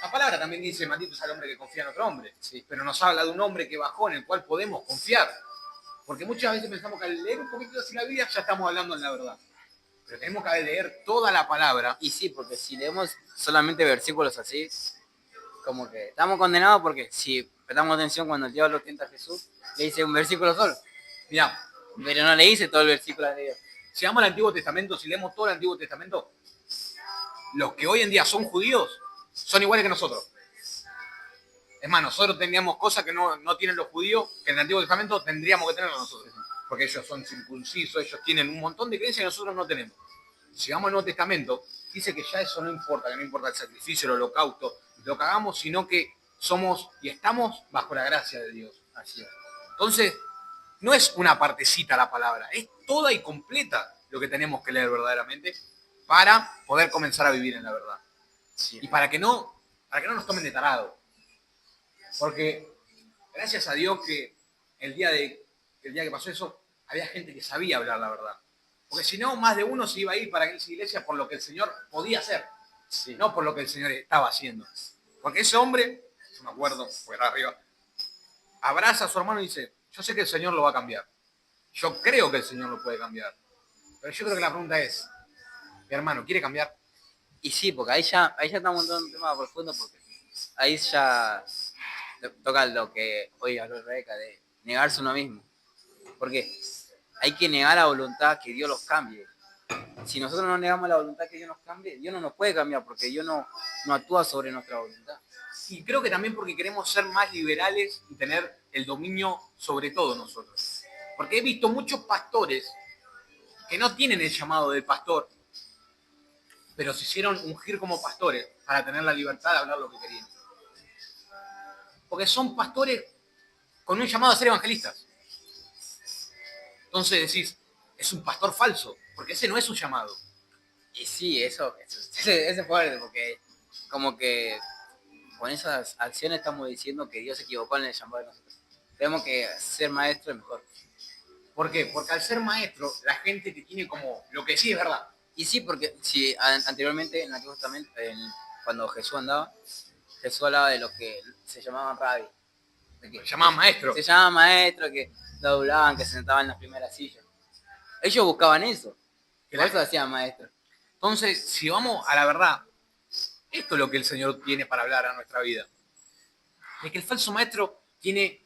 La palabra también dice, maldito es al hombre que confía en otro hombre. Sí. Pero nos habla de un hombre que bajó, en el cual podemos confiar. Porque muchas veces pensamos que al leer un poquito así la Biblia ya estamos hablando en la verdad. Pero tenemos que leer toda la palabra. Y sí, porque si leemos solamente versículos así, como que estamos condenados porque si prestamos atención cuando el diablo tienta a Jesús, le dice un versículo solo. Mirá, Pero no le dice todo el versículo anterior. si vamos al Antiguo Testamento, si leemos todo el Antiguo Testamento, los que hoy en día son judíos son iguales que nosotros. Es más, nosotros teníamos cosas que no tienen los judíos, que en el Antiguo Testamento tendríamos que tener nosotros. Porque ellos son circuncisos, ellos tienen un montón de creencias que nosotros no tenemos. Si vamos al Nuevo Testamento, dice que ya eso no importa, que no importa el sacrificio, el holocausto, lo que hagamos, sino que somos y estamos bajo la gracia de Dios. Así es. Entonces, no es una partecita la palabra, es toda y completa lo que tenemos que leer verdaderamente para poder comenzar a vivir en la verdad. Sí. Y para que no nos tomen de tarado. Porque gracias a Dios que el día que pasó eso, había gente que sabía hablar la verdad. Porque si no, más de uno se iba a ir para esa iglesia por lo que el Señor podía hacer, Sí. no por lo que el Señor estaba haciendo. Porque ese hombre, yo me acuerdo, por arriba, abraza a su hermano y dice, yo sé que el Señor lo va a cambiar. Yo creo que el Señor lo puede cambiar. Pero yo creo que la pregunta es, mi hermano, ¿quiere cambiar? Y sí, porque ahí ya estamos en un tema profundo, porque ahí ya toca lo que hoy habló Rebeca, de negarse uno mismo. Porque hay que negar la voluntad que Dios los cambie. Si nosotros no negamos la voluntad que Dios nos cambie, Dios no nos puede cambiar, porque Dios no actúa sobre nuestra voluntad. Y creo que también porque queremos ser más liberales y tener el dominio sobre todo nosotros. Porque he visto muchos pastores que no tienen el llamado del pastor, pero se hicieron ungir como pastores para tener la libertad de hablar lo que querían. Porque son pastores con un llamado a ser evangelistas. Entonces decís, es un pastor falso, porque ese no es su llamado. Y sí, eso es fuerte, porque como que con esas acciones estamos diciendo que Dios se equivocó en el llamado de nosotros. Tenemos que ser maestros mejor. ¿Por qué? Porque al ser maestro, la gente te tiene como lo que sí es verdad. Y sí, porque si anteriormente, en el Antiguo Testamento, cuando Jesús andaba, Jesús hablaba de lo que se llamaban rabbi. Se llamaban maestro. Se llamaban maestros, que doblaban, que se sentaban en las primeras sillas. Ellos buscaban eso. Por eso hacían maestros. Entonces, si vamos a la verdad, esto es lo que el Señor tiene para hablar a nuestra vida. De que el falso maestro tiene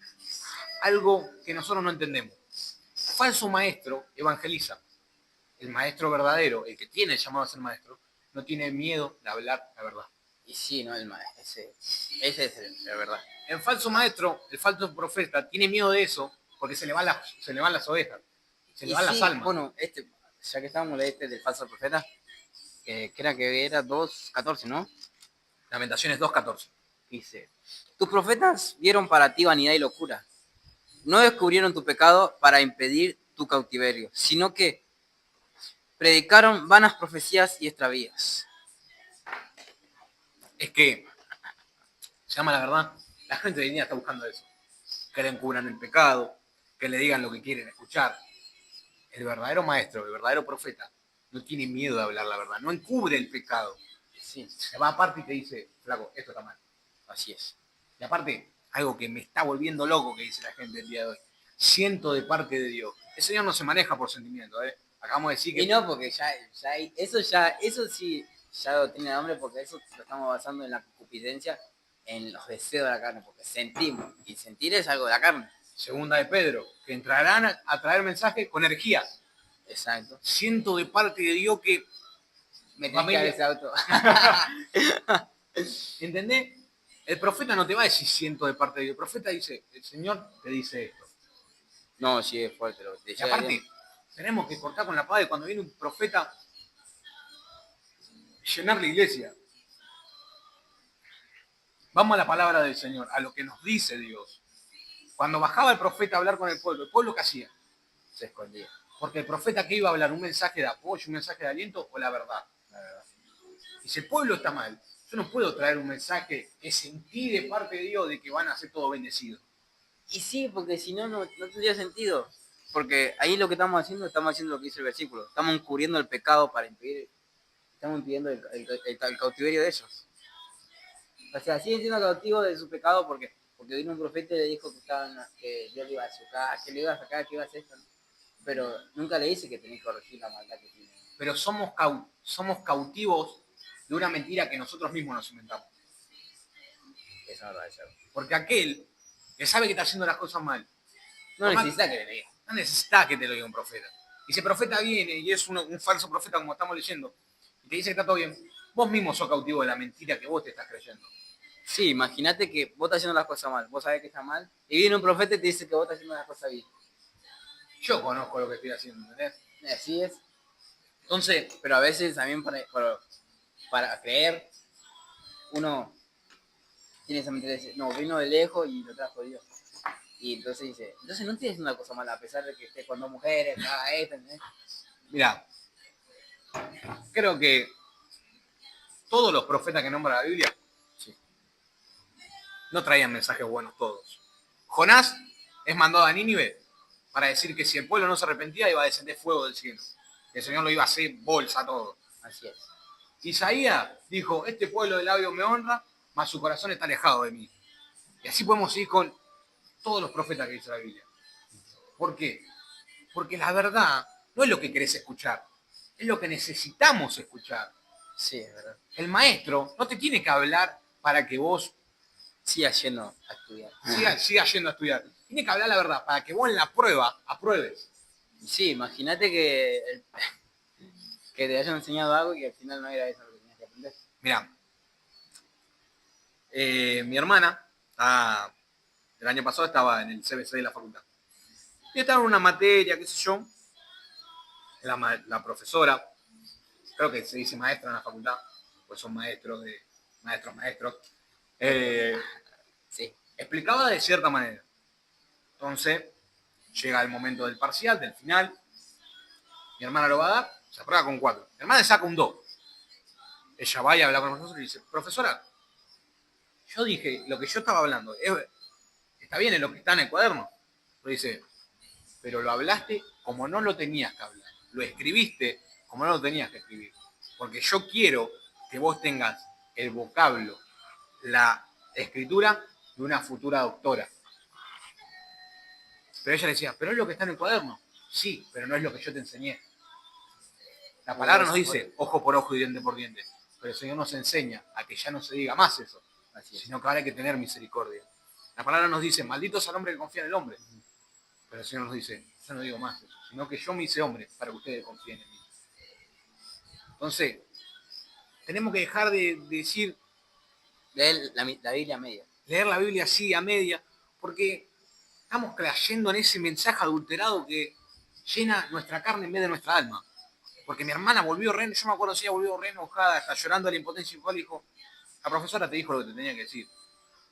algo que nosotros no entendemos. El falso maestro evangeliza. El maestro verdadero, el que tiene el llamado a ser maestro, no tiene miedo de hablar la verdad. Y sí, no, el maestro, ese es la verdad. El falso maestro, el falso profeta, tiene miedo de eso porque se le van las ovejas, se le van las almas. Bueno, ya que estábamos de del falso profeta, que era 2.14, ¿no? Lamentaciones 2.14. Dice, tus profetas vieron para ti vanidad y locura. No descubrieron tu pecado para impedir tu cautiverio, sino que predicaron vanas profecías y extravíos. Es que, se llama la verdad, la gente hoy en día está buscando eso. Que le encubran el pecado, que le digan lo que quieren escuchar. El verdadero maestro, el verdadero profeta, no tiene miedo de hablar la verdad, no encubre el pecado. Sí, Se va aparte y te dice, flaco, esto está mal. así es. Y aparte, algo que me está volviendo loco que dice la gente el día de hoy. Siento de parte de Dios. El Señor no se maneja por sentimiento, ¿eh? Acabamos de decir que... Y no, porque eso sí, ya lo tiene nombre, porque eso lo estamos basando en la concupiscencia, en los deseos de la carne, porque sentimos, y sentir es algo de la carne. Segunda de Pedro, que entrarán a traer mensajes con energía. Exacto. Siento de parte de Dios que... Me tenés que dar ese auto. ¿Entendés? El profeta no te va a decir siento de parte de Dios. El profeta dice, el Señor te dice esto. No, sí, es fuerte. Y aparte, tenemos que cortar con la paga de cuando viene un profeta, llenar la iglesia. Vamos a la palabra del Señor, a lo que nos dice Dios. Cuando bajaba el profeta a hablar con el pueblo ¿qué hacía? se escondía. Porque el profeta que iba a hablar, un mensaje de apoyo, un mensaje de aliento o la verdad. La verdad. Y si el pueblo está mal, yo no puedo traer un mensaje que sentí de parte de Dios de que van a ser todos bendecidos. Y sí, porque si no, no tendría sentido. Porque ahí lo que estamos haciendo lo que dice el versículo. Estamos encubriendo el pecado para impedir, estamos impidiendo el cautiverio de ellos. O sea, siguen siendo cautivos de su pecado porque vino un profeta y le dijo que Dios le iba a sacar, que le iba a sacar, que iba a hacer esto, ¿no? Pero nunca le dice que tenés que corregir la maldad que tiene. Pero somos cautivos de una mentira que nosotros mismos nos inventamos. Esa verdad, esa. Porque aquel que sabe que está haciendo las cosas mal, No necesita que le diga. no necesita que te lo diga un profeta. Y si el profeta viene y es un falso profeta como estamos leyendo, y te dice que está todo bien, vos mismo sos cautivo de la mentira que vos te estás creyendo. Sí, imagínate que vos estás haciendo las cosas mal, vos sabés que está mal, y viene un profeta y te dice que vos estás haciendo las cosas bien. Yo conozco lo que estoy haciendo, ¿entendés? Así es. Entonces, Pero a veces también para creer, uno tiene esa mentalidad de decir, no, vino de lejos y lo trajo Dios. Y entonces dice, entonces no tienes una cosa mala, a pesar de que estés con dos mujeres, haga esto, ¿entendés? Mira, creo que todos los profetas que nombra la Biblia Sí. no traían mensajes buenos todos. Jonás es mandado a Nínive para decir que si el pueblo no se arrepentía iba a descender fuego del cielo. Que el Señor lo iba a hacer bolsa todo. Así es. Isaías dijo, este pueblo de labios me honra, mas su corazón está alejado de mí. Y así podemos ir con todos los profetas que dice la Biblia. ¿Por qué? Porque la verdad no es lo que querés escuchar, es lo que necesitamos escuchar. Sí, es verdad. El maestro no te tiene que hablar para que vos Sigas yendo a estudiar. sigas yendo a estudiar. Tiene que hablar la verdad para que vos en la prueba apruebes. Sí, imagínate que te hayan enseñado algo y que al final no era eso lo que tenías que aprender. Mirá, mi hermana, el año pasado estaba en el CBC de la facultad. Y estaba en una materia, qué sé yo. La profesora, creo que se dice maestra en la facultad, pues son maestros, Sí. explicaba de cierta manera. Entonces, llega el momento del parcial, del final. Mi hermana lo va a dar, se aprueba con 4. Mi hermana le saca un 2. Ella va y habla con el profesor y dice, profesora, yo dije, lo que yo estaba hablando, está bien en lo que está en el cuaderno. Pero dice, pero lo hablaste como no lo tenías que hablar. Lo escribiste como no lo tenías que escribir. Porque yo quiero que vos tengas el vocablo, la escritura de una futura doctora. Pero ella le decía, pero es lo que está en el cuaderno. Sí, pero no es lo que yo te enseñé. La palabra nos dice ojo por ojo y diente por diente. Pero el Señor nos enseña a que ya no se diga más eso, sino que ahora hay que tener misericordia. La palabra nos dice, maldito sea el hombre que confía en el hombre. Pero el Señor nos dice, yo no digo más eso, sino que yo me hice hombre para que ustedes confíen en mí. Entonces, tenemos que dejar de decir, Leer la Biblia media. leer la Biblia así a media, porque estamos cayendo en ese mensaje adulterado que llena nuestra carne en vez de nuestra alma. Porque mi hermana volvió re, yo me acuerdo si ella volvió re enojada, hasta llorando a la impotencia igual, dijo, la profesora te dijo lo que te tenía que decir.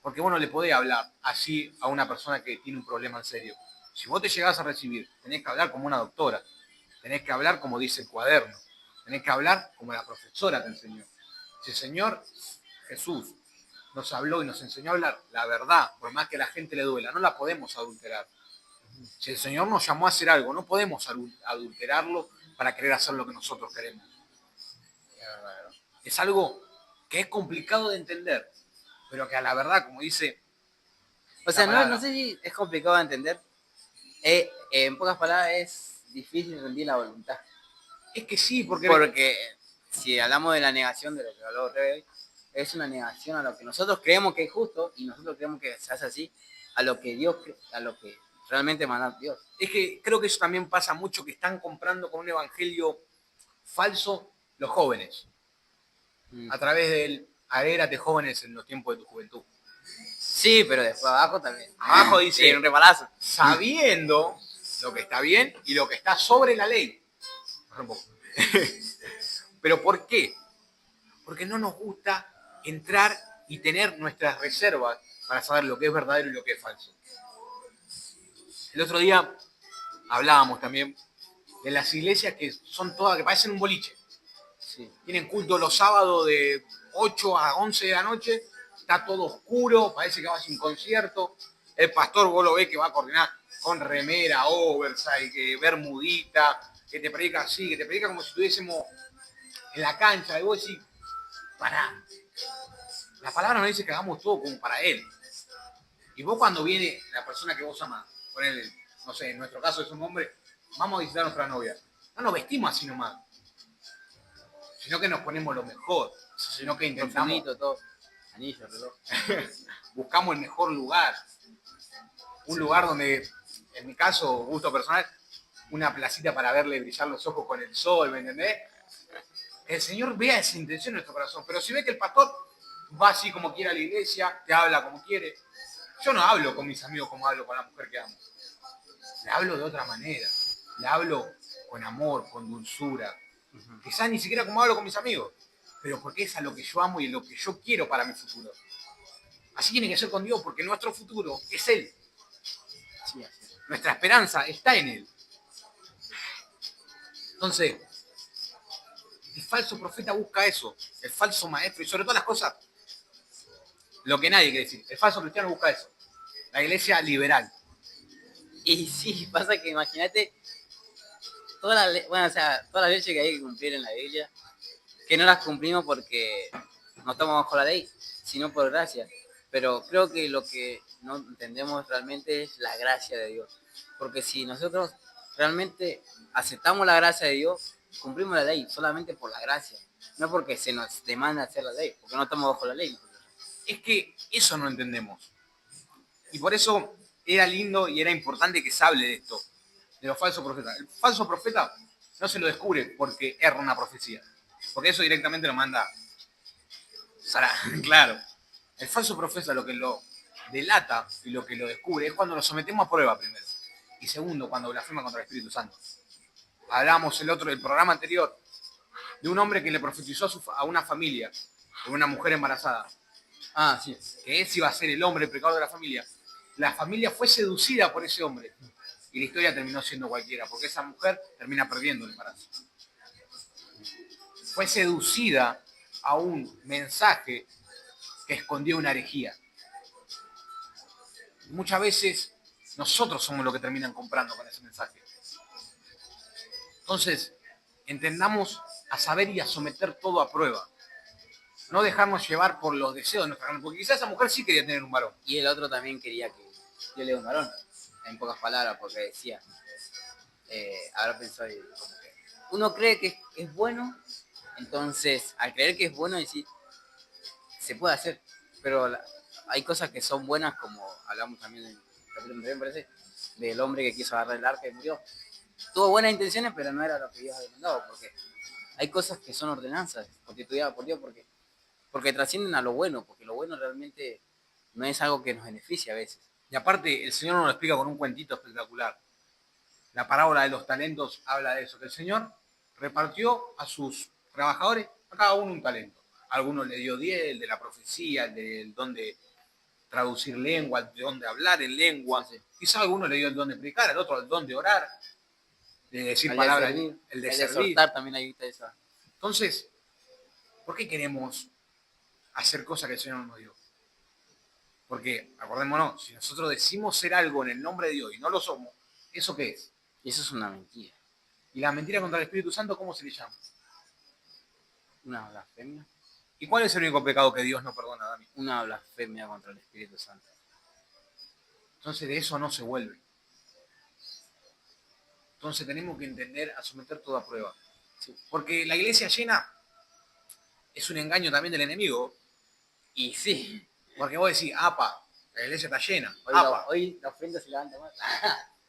Porque vos no le podés hablar así a una persona que tiene un problema en serio. Si vos te llegás a recibir, tenés que hablar como una doctora, tenés que hablar como dice el cuaderno, tenés que hablar como la profesora te enseñó. Si el Señor Jesús nos habló y nos enseñó a hablar la verdad, por más que a la gente le duela, no la podemos adulterar. Si el Señor nos llamó a hacer algo, no podemos adulterarlo para querer hacer lo que nosotros queremos. Es algo que es complicado de entender, pero que a la verdad, como dice... O sea, no sé si es complicado de entender. En pocas palabras, es difícil rendir la voluntad. Es que sí, porque si hablamos de la negación de lo que habló Rey, es una negación a lo que nosotros creemos que es justo y nosotros creemos que se hace así, a lo que Dios, a lo que realmente manda Dios. Es que creo que eso también pasa mucho, que están comprando con un evangelio falso los jóvenes. A través del alégrate jóvenes en los tiempos de tu juventud. Sí, pero después abajo también. Abajo dice, sí, un reparazo. sabiendo lo que está bien y lo que está sobre la ley. ¿Pero por qué? Porque no nos gusta entrar y tener nuestras reservas para saber lo que es verdadero y lo que es falso. El otro día hablábamos también de las iglesias que son todas, que parecen un boliche. Sí. Tienen culto los sábados de 8 a 11 de la noche, está todo oscuro, parece que va sin concierto. El pastor vos lo ves que va a coordinar con remera, oversize, que bermudita, que te predica así, que te predica como si estuviésemos en la cancha. Y vos decís, pará. La palabra nos dice que hagamos todo como para Él. Y vos cuando viene la persona que vos amás, ponele, no sé, en nuestro caso es un hombre, vamos a visitar a nuestra novia. No nos vestimos así nomás, sino que nos ponemos lo mejor, sino que intentamos, todo, anillo, reloj. buscamos el mejor lugar. Un lugar donde, en mi caso, gusto personal, una placita para verle brillar los ojos con el sol, ¿me entendés? El Señor vea esa intención en nuestro corazón, pero si ve que el pastor va así como quiere a la iglesia, te habla como quiere, yo no hablo con mis amigos como hablo con la mujer que amo. Le hablo de otra manera, le hablo con amor, con dulzura. Quizás ni siquiera como hablo con mis amigos, pero porque es a lo que yo amo y lo que yo quiero para mi futuro. Así tiene que ser con Dios, porque nuestro futuro es Él. Nuestra esperanza está en Él. Entonces, el falso profeta busca eso, el falso maestro, y sobre todas las cosas, lo que nadie quiere decir, el falso cristiano busca eso, la iglesia liberal. Y sí, pasa que imagínate todas las, bueno, o sea, todas las leyes que hay que cumplir en la Biblia, que no las cumplimos porque no estamos bajo la ley, sino por gracia. Pero creo que lo que no entendemos realmente es la gracia de Dios. Porque si nosotros realmente aceptamos la gracia de Dios, cumplimos la ley solamente por la gracia. No porque se nos demanda hacer la ley, porque no estamos bajo la ley. Es que eso no entendemos. Y por eso era lindo y era importante que se hable de esto, de los falsos profetas. El falso profeta no se lo descubre porque erra una profecía, porque eso directamente lo manda Sara. Claro. El falso profeta lo que lo delata y lo que lo descubre es cuando lo sometemos a prueba primero. Y segundo, cuando blasfema contra el Espíritu Santo. Hablábamos el programa anterior, de un hombre que le profetizó a una familia, de una mujer embarazada. Ah, sí. Que ese iba a ser el hombre pecador de la familia. La familia fue seducida por ese hombre. Y la historia terminó siendo cualquiera, porque esa mujer termina perdiendo el embarazo. Fue seducida a un mensaje que escondía una herejía. Muchas veces nosotros somos los que terminan comprando con ese mensaje. Entonces, entendamos a saber y a someter todo a prueba. No dejarnos llevar por los deseos de nuestra carne, porque quizás esa mujer sí quería tener un varón. Y el otro también quería que yo le dé un varón, en pocas palabras, porque decía, habrá pensado, como que uno cree que es bueno, entonces al creer que es bueno, decir, se puede hacer, pero hay cosas que son buenas, como hablamos también en el capítulo anterior, me parece, del hombre que quiso agarrar el arca y murió. Tuvo buenas intenciones, pero no era lo que Dios había mandado, porque hay cosas que son ordenanzas, constituidas por Dios, porque trascienden a lo bueno, porque lo bueno realmente no es algo que nos beneficia a veces. Y aparte, el Señor nos lo explica con un cuentito espectacular. La parábola de los talentos habla de eso, que el Señor repartió a sus trabajadores a cada uno un talento. A algunos le dio 10, el de la profecía, el del don de traducir lengua, el don de hablar en lengua. Sí. Quizá a alguno le dio el don de predicar, al otro el don de orar, de decir el palabras, de servir, el de el servir. De exhortar también hay esa. Entonces, ¿por qué queremos hacer cosas que el Señor no nos dio? Porque, acordémonos, si nosotros decimos ser algo en el nombre de Dios y no lo somos, ¿eso qué es? Y eso es una mentira. ¿Y la mentira contra el Espíritu Santo cómo se le llama? Una blasfemia. ¿Y cuál es el único pecado que Dios no perdona, Dani? Una blasfemia contra el Espíritu Santo. Entonces de eso no se vuelve. Entonces tenemos que entender a someter toda prueba. Sí. Porque la iglesia llena es un engaño también del enemigo. Y sí. Porque vos decís, apa, la iglesia está llena. Hoy la ofrenda se levanta más.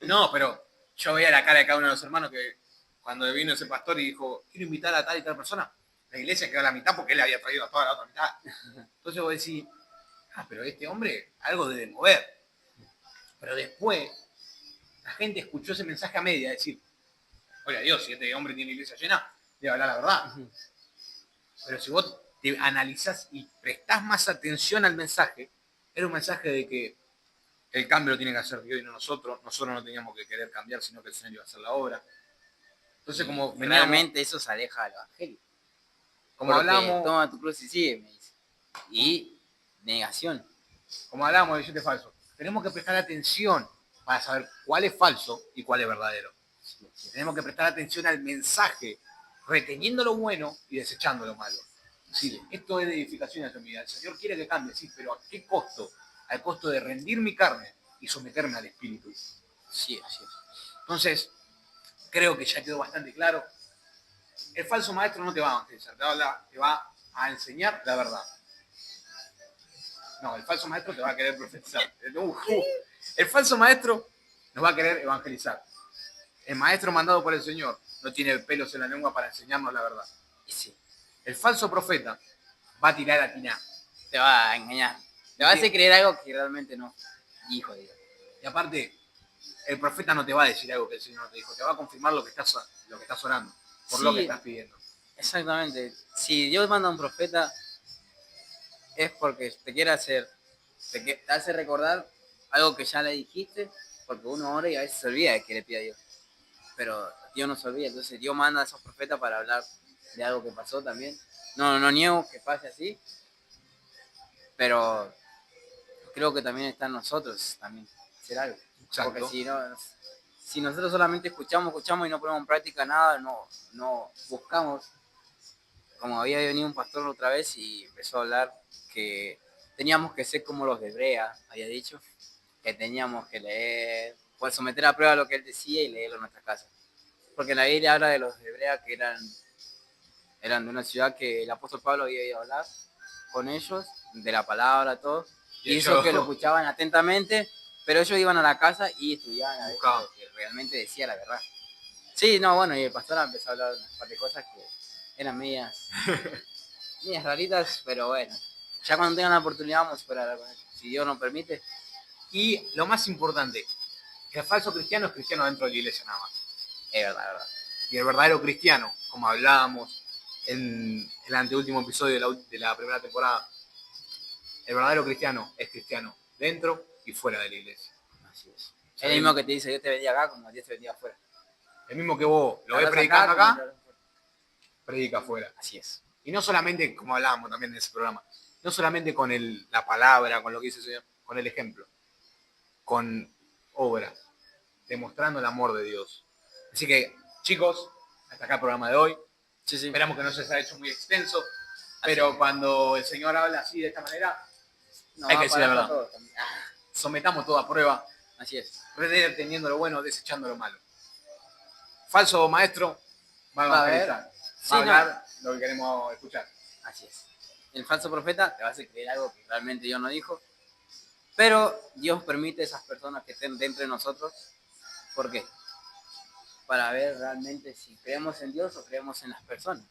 No, pero yo veía la cara de cada uno de los hermanos que cuando vino ese pastor y dijo, quiero invitar a tal y tal persona, la iglesia quedó a la mitad porque él había traído a toda la otra mitad. Entonces vos decís, pero este hombre algo debe mover. Pero después la gente escuchó ese mensaje a media, decir, oye Dios, si este hombre tiene iglesia llena, debe hablar la verdad. Pero si vos te analizás y prestás más atención al mensaje, era un mensaje de que el cambio lo tiene que hacer Dios y no nosotros no teníamos que querer cambiar, sino que el Señor iba a hacer la obra. Entonces, como veníamos, realmente eso se aleja del evangelio. Como hablamos, toma tu cruz y sigue, me dice. Y negación. Como hablábamos de billete falso, tenemos que prestar atención para saber cuál es falso y cuál es verdadero. Tenemos que prestar atención al mensaje, reteniendo lo bueno y desechando lo malo. Sí, esto es de edificación hacia mi vida. El Señor quiere que cambie, sí, pero ¿a qué costo? Al costo de rendir mi carne y someterme al Espíritu. Sí, así es. Entonces, creo que ya quedó bastante claro. El falso maestro no te va a evangelizar, te va a enseñar la verdad. No, el falso maestro te va a querer profetizar. El falso maestro nos va a querer evangelizar. El maestro mandado por el Señor no tiene pelos en la lengua para enseñarnos la verdad. Y sí. El falso profeta va a tirar a tinar. Te va a engañar. Te va a hacer creer algo que realmente no. Hijo de Dios. Y aparte, el profeta no te va a decir algo que el Señor no te dijo. Te va a confirmar lo que estás orando. Por lo que estás pidiendo. Exactamente. Si Dios manda a un profeta, es porque te quiere hacer, te hace recordar algo que ya le dijiste Porque uno ora y a veces se olvida de que le pide a Dios. Pero Dios no se olvida, entonces Dios manda a esos profetas para hablar de algo que pasó también. No niego que pase así, pero creo que también está en nosotros también hacer algo. Exacto. Porque si nosotros solamente escuchamos y no ponemos en práctica nada, no buscamos. Como había venido un pastor otra vez y empezó a hablar que teníamos que ser como los de Hebrea, había dicho, que teníamos que leer, pues someter a prueba lo que él decía y leerlo en nuestra casa. Porque la Biblia habla de los de Hebrea que eran de una ciudad que el apóstol Pablo había ido a hablar con ellos, de la palabra, todo, y hizo que lo escuchaban atentamente, pero ellos iban a la casa y estudiaban a ver lo que realmente decía la verdad. Sí, no, bueno, y el pastor empezó a hablar de un par de cosas que eran medias raritas, pero bueno, ya cuando tengan la oportunidad vamos a esperar, si Dios nos permite. Y lo más importante, que el falso cristiano es cristiano dentro de la iglesia nada más. Es verdad. Y el verdadero cristiano, como hablábamos en el anteúltimo episodio de la primera temporada, el verdadero cristiano es cristiano dentro y fuera de la iglesia. Así es. Es el mismo que te dice Dios te bendiga acá como Dios te bendiga afuera. El mismo que vos lo ves predicando acá, predica afuera. Así es. Y no solamente, como hablábamos también en ese programa, no solamente con la palabra, con lo que dice el Señor, con el ejemplo, con obra, demostrando el amor de Dios. Así que, chicos, hasta acá el programa de hoy. Sí. Esperamos que no se haya hecho muy extenso, pero cuando el Señor habla así de esta manera, hay que decir la verdad. Sometamos todo a prueba. Así es. Reteniendo lo bueno, desechando lo malo. Falso maestro, va a hablar lo que queremos escuchar. Así es. El falso profeta te va a hacer creer algo que realmente Dios no dijo, pero Dios permite a esas personas que estén dentro de nosotros. ¿Por qué? Para ver realmente si creemos en Dios o creemos en las personas.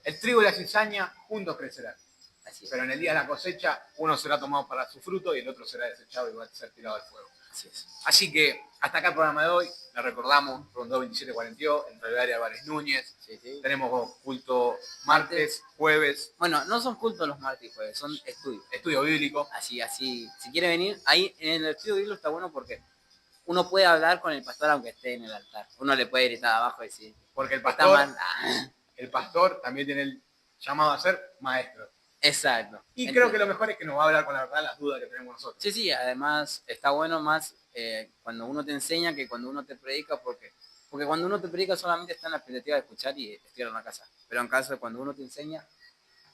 El trigo y la cizaña juntos crecerán. Así es. Pero en el día de la cosecha, uno será tomado para su fruto y el otro será desechado y va a ser tirado al fuego. Así es. Así que hasta acá el programa de hoy. Le recordamos, Rondó 2742, entre el área Álvarez Núñez. Sí. Tenemos culto martes, jueves. Bueno, no son cultos los martes y jueves, son estudios. Estudio bíblico. Así. Si quiere venir, ahí en el estudio bíblico está bueno porque uno puede hablar con el pastor aunque esté en el altar. Uno le puede gritar abajo y decir, porque el pastor también tiene el llamado a ser maestro. Exacto. Y creo que lo mejor es que nos va a hablar con la verdad las dudas que tenemos nosotros. Sí, además está bueno más cuando uno te enseña que cuando uno te predica, porque cuando uno te predica solamente está en la expectativa de escuchar y estudiar en la casa. Pero en caso de cuando uno te enseña,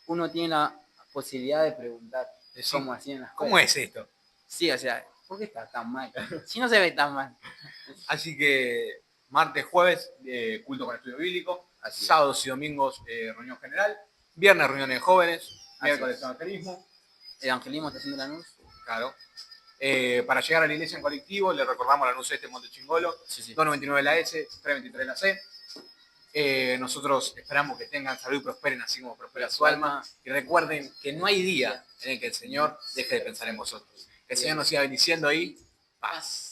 uno tiene la posibilidad de preguntar cómo hacían las cosas. ¿Cómo es esto? Sí, o sea, ¿por qué está tan mal? Si no se ve tan mal. Así que martes, jueves, culto con estudio bíblico. Así sábados y domingos, reunión general. Viernes, reuniones de jóvenes. Miércoles, evangelismo. Evangelismo está haciendo el anuncio. Claro. Para llegar a la iglesia en colectivo, le recordamos el anuncio de Monte Chingolo. 299 la S, 323 la C. Nosotros esperamos que tengan salud y prosperen así como prospera su alma. Y recuerden que no hay día en el que el Señor deje de pensar en vosotros. Que el Señor nos siga bendiciendo y paz.